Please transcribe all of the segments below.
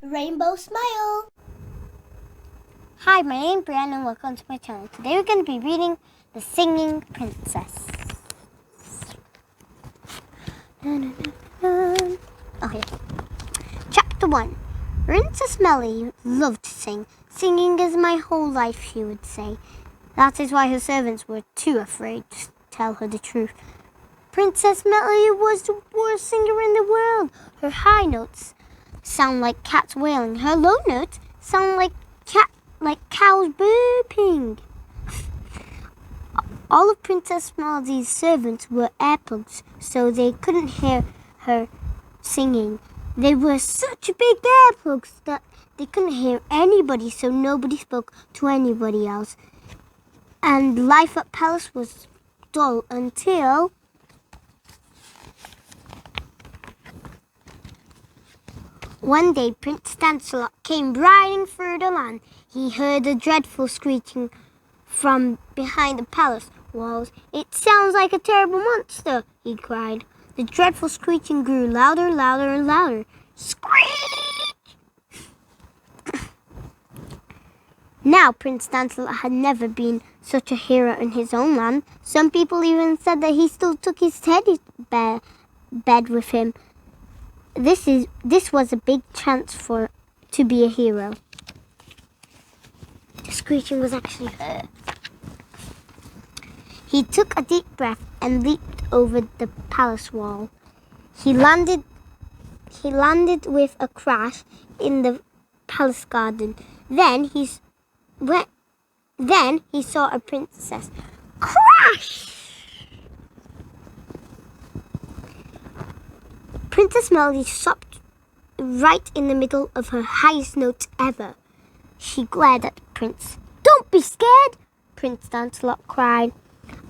Rainbow Smile. Hi, my name is Brianna and welcome to my channel. Today we're going to be reading The Singing Princess. Okay. Chapter 1. Princess Melody loved to sing. Singing is my whole life, she would say. That is why her servants were too afraid to tell her the truth. Princess Melody was the worst singer in the world. Her high notes sound like cats wailing. Her low notes sound like cows burping. All of Princess Melody's servants were earplugs, so they couldn't hear her singing. They were such big earplugs that they couldn't hear anybody, so nobody spoke to anybody else. And life at Palace was dull until one day Prince Lancelot came riding through the land. He heard a dreadful screeching from behind the palace walls. "It sounds like a terrible monster," he cried. The dreadful screeching grew louder, louder, and louder. Screech! Now Prince Lancelot had never been such a hero in his own land. Some people even said that he still took his teddy bear bed with him. This was a big chance to be a hero. The screeching was actually her. He took a deep breath and leaped over the palace wall. He landed with a crash in the palace garden. Then he saw a princess. Crash! Princess Melody stopped right in the middle of her highest note ever. She glared at the prince. "Don't be scared," Prince Lancelot cried.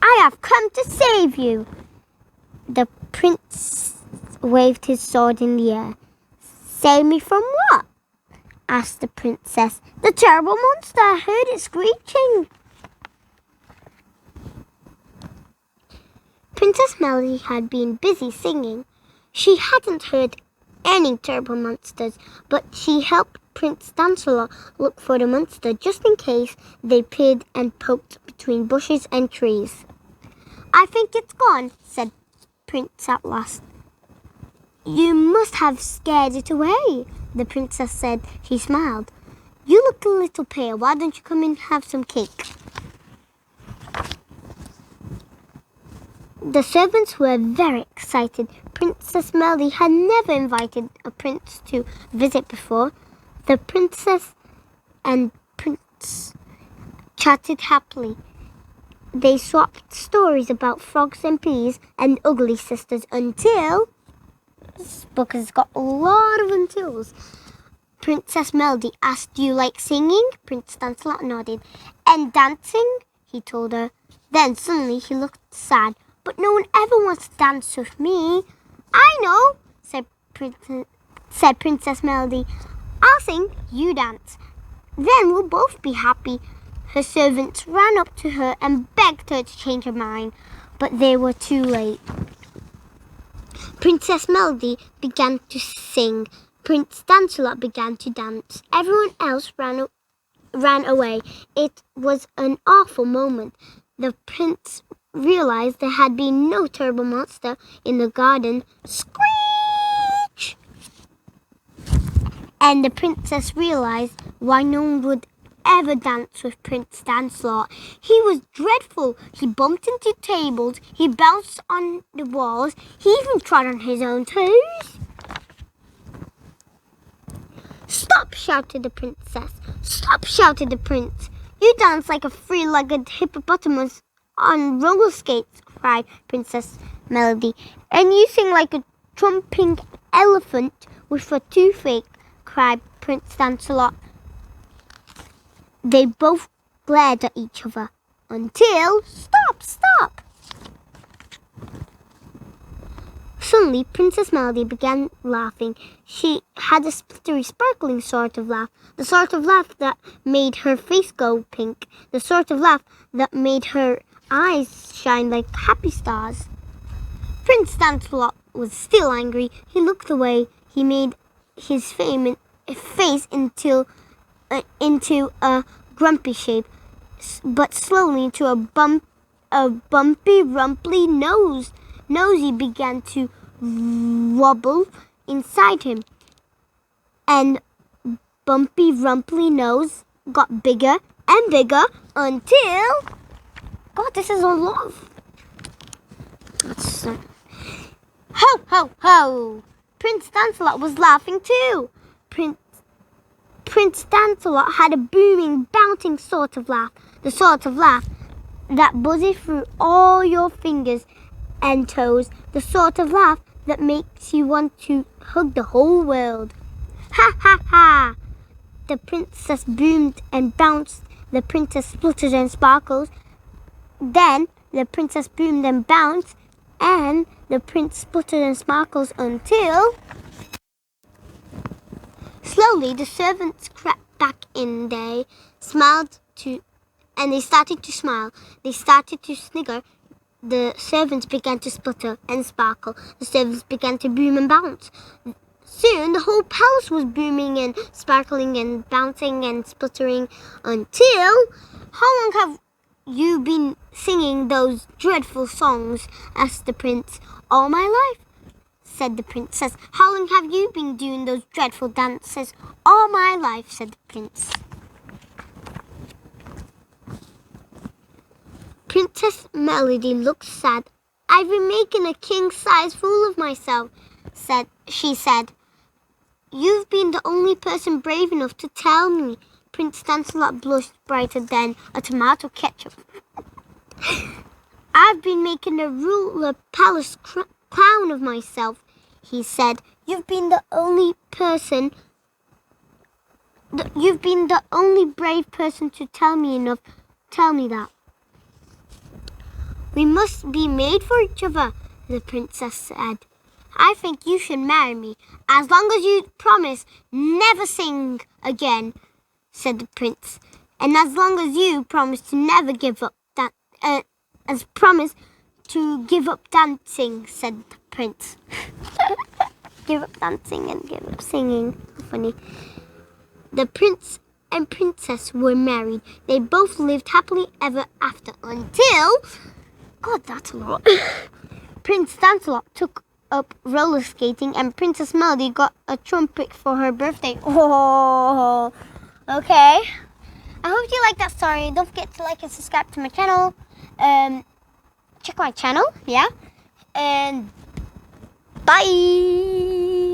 "I have come to save you." The prince waved his sword in the air. "Save me from what?" asked the princess. "The terrible monster. I heard it screeching." Princess Melody had been busy singing. She hadn't heard any terrible monsters, but she helped Prince Lancelot look for the monster just in case they peered and poked between bushes and trees. "I think it's gone," said Prince at last. "You must have scared it away," the princess said. She smiled. "You look a little pale. Why don't you come and have some cake?" The servants were very excited. Princess Melody had never invited a prince to visit before. The princess and prince chatted happily. They swapped stories about frogs and peas and ugly sisters until... This book has got a lot of untils. Princess Melody asked, "Do you like singing?" Prince Lancelot nodded. "And dancing?" he told her. Then suddenly he looked sad. "But no one ever wants to dance with me." "I know," said Princess Melody. "I'll sing, you dance. Then we'll both be happy." Her servants ran up to her and begged her to change her mind, but they were too late. Princess Melody began to sing. Prince Lancelot began to dance. Everyone else ran away. It was an awful moment. The prince realized there had been no terrible monster in the garden. Screech! And the princess realized why no one would ever dance with Prince Lancelot. He was dreadful. He bumped into tables. He bounced on the walls. He even trod on his own toes. "Stop!" shouted the princess. "Stop!" shouted the prince. "You dance like a three-legged hippopotamus on roller skates," cried Princess Melody. "And you sing like a trumping elephant with a toothache," cried Prince Lancelot. They both glared at each other until... Stop! Suddenly, Princess Melody began laughing. She had a splittery, sparkling sort of laugh. The sort of laugh that made her face go pink. The sort of laugh that made her eyes shine like happy stars. Prince Lancelot was still angry. He looked away. He made his face into a grumpy shape, but slowly into a bumpy, rumply nose. Nosy began to wobble inside him, and bumpy, rumply nose got bigger and bigger until... God, this is a lot of... Ho, ho, ho! Prince Lancelot was laughing too. Prince Lancelot had a booming, bouncing sort of laugh. The sort of laugh that buzzes through all your fingers and toes. The sort of laugh that makes you want to hug the whole world. Ha, ha, ha! The princess boomed and bounced. The princess spluttered and sparkled. Then the princess boomed and bounced, and the prince spluttered and sparkled until... Slowly the servants crept back in. They smiled too, and they started to smile. They started to snigger. The servants began to splutter and sparkle. The servants began to boom and bounce. Soon the whole palace was booming and sparkling and bouncing and spluttering until... How long have you been singing those dreadful songs? Asked the prince. All my life, said the princess. How long have you been doing those dreadful dances? All my life, said the prince. Princess Melody looked sad. I've been making a king-size fool of myself, she said. You've been the only person brave enough to tell me. Prince Lancelot blushed brighter than a tomato ketchup. I've been making a ruler palace clown of myself, he said. You've been the only brave person to tell me that. We must be made for each other, the princess said. I think you should marry me, as long as you promise never sing again, said the prince. And as long as you promise to never give up give up dancing, said the prince. Give up dancing and give up singing. Funny. The prince and princess were married. They both lived happily ever after until... God, that's a lot. Prince Lancelot took up roller skating and Princess Melody got a trumpet for her birthday. Oh, okay. I hope you like that story. Don't forget to like and subscribe to my channel. Check my channel, yeah. And bye.